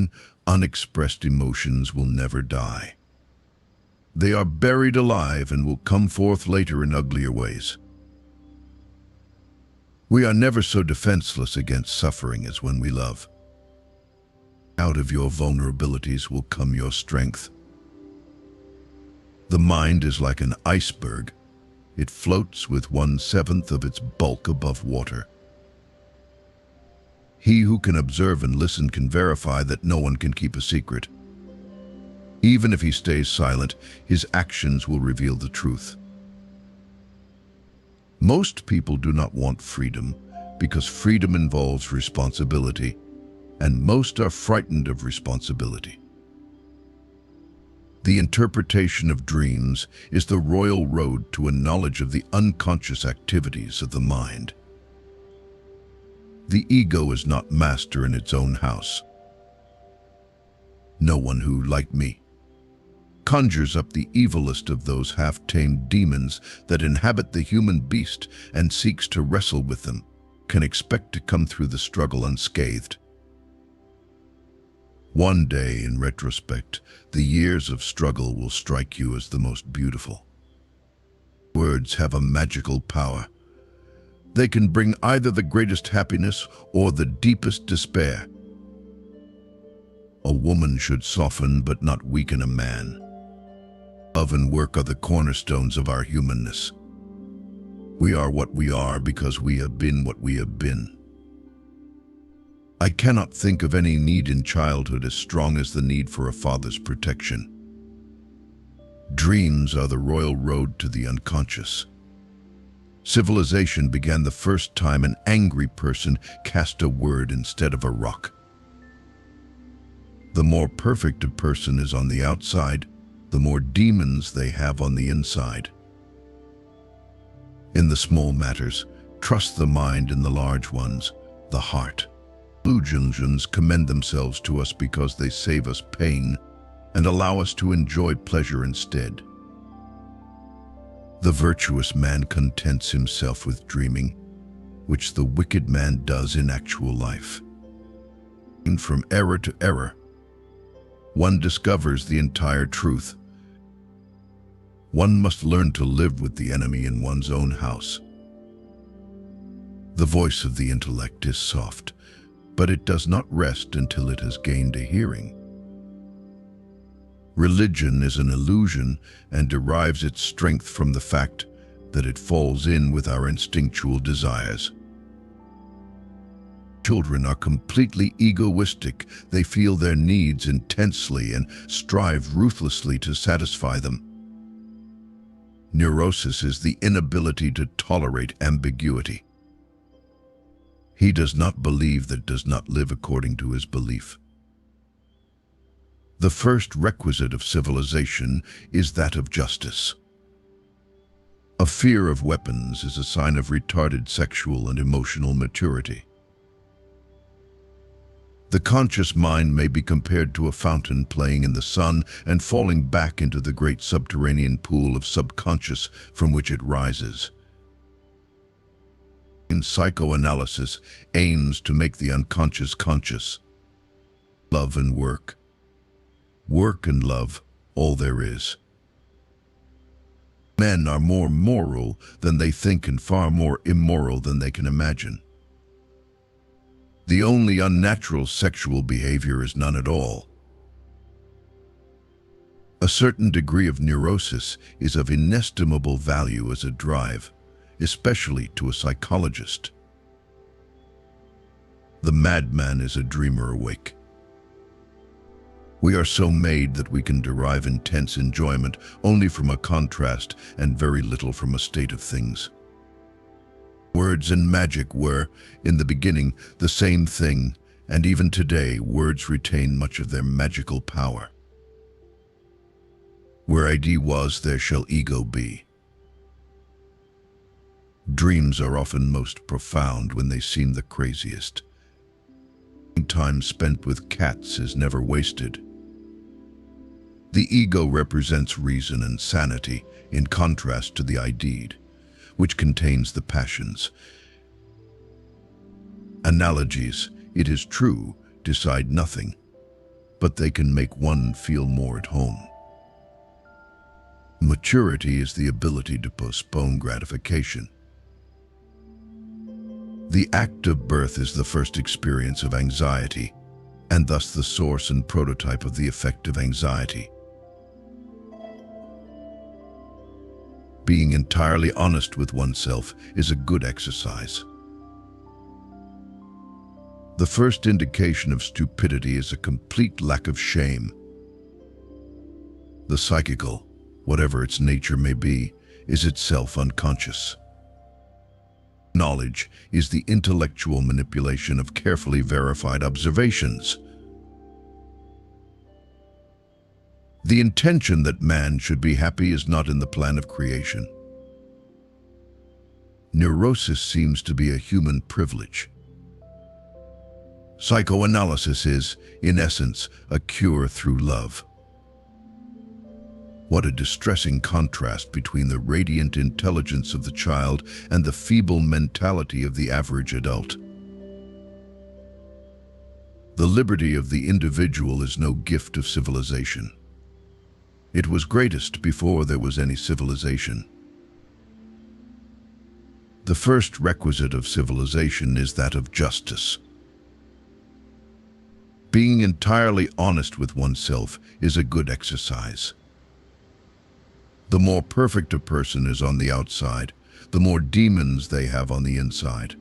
certain unexpressed emotions will never die. They are buried alive and will come forth later in uglier ways. We are never so defenseless against suffering as when we love. Out of your vulnerabilities will come your strength. The mind is like an iceberg. It floats with 1/7 of its bulk above water. He who can observe and listen can verify that no one can keep a secret. Even if he stays silent, his actions will reveal the truth. Most people do not want freedom because freedom involves responsibility, and most are frightened of responsibility. The interpretation of dreams is the royal road to a knowledge of the unconscious activities of the mind. The ego is not master in its own house. No one who, like me, conjures up the evilest of those half-tamed demons that inhabit the human beast and seeks to wrestle with them can expect to come through the struggle unscathed. One day, in retrospect, the years of struggle will strike you as the most beautiful. Words have a magical power. They can bring either the greatest happiness or the deepest despair. A woman should soften but not weaken a man. Love and work are the cornerstones of our humanness. We are what we are because we have been what we have been. I cannot think of any need in childhood as strong as the need for a father's protection. Dreams are the royal road to the unconscious. Civilization began the first time an angry person cast a word instead of a rock. The more perfect a person is on the outside, the more demons they have on the inside. In the small matters, trust the mind; in the large ones, the heart. Illusions commend themselves to us because they save us pain and allow us to enjoy pleasure instead. The virtuous man contents himself with dreaming, which the wicked man does in actual life. And from error to error, one discovers the entire truth. One must learn to live with the enemy in one's own house. The voice of the intellect is soft, but it does not rest until it has gained a hearing. Religion is an illusion and derives its strength from the fact that it falls in with our instinctual desires. Children are completely egoistic. They feel their needs intensely and strive ruthlessly to satisfy them. Neurosis is the inability to tolerate ambiguity. He does not believe that does not live according to his belief. The first requisite of civilization is that of justice. A fear of weapons is a sign of retarded sexual and emotional maturity. The conscious mind may be compared to a fountain playing in the sun and falling back into the great subterranean pool of subconscious from which it rises. In psychoanalysis aims to make the unconscious conscious. Love and work. Work and love, all there is. Men are more moral than they think and far more immoral than they can imagine. The only unnatural sexual behavior is none at all. A certain degree of neurosis is of inestimable value as a drive, especially to a psychologist. The madman is a dreamer awake. We are so made that we can derive intense enjoyment only from a contrast and very little from a state of things. Words and magic were, in the beginning, the same thing, and even today words retain much of their magical power. Where ID was, there shall ego be. Dreams are often most profound when they seem the craziest. Time spent with cats is never wasted. The ego represents reason and sanity, in contrast to the ideed, which contains the passions. Analogies, it is true, decide nothing. but they can make one feel more at home. Maturity is the ability to postpone gratification. The act of birth is the first experience of anxiety, and thus the source and prototype of the effect of anxiety. Being entirely honest with oneself is a good exercise. The first indication of stupidity is a complete lack of shame. The psychical, whatever its nature may be, is itself unconscious. Knowledge is the intellectual manipulation of carefully verified observations. The intention that man should be happy is not in the plan of creation. Neurosis seems to be a human privilege. Psychoanalysis is, in essence, a cure through love. What a distressing contrast between the radiant intelligence of the child and the feeble mentality of the average adult. The liberty of the individual is no gift of civilization. It was greatest before there was any civilization. The first requisite of civilization is that of justice. Being entirely honest with oneself is a good exercise. The more perfect a person is on the outside, the more demons they have on the inside.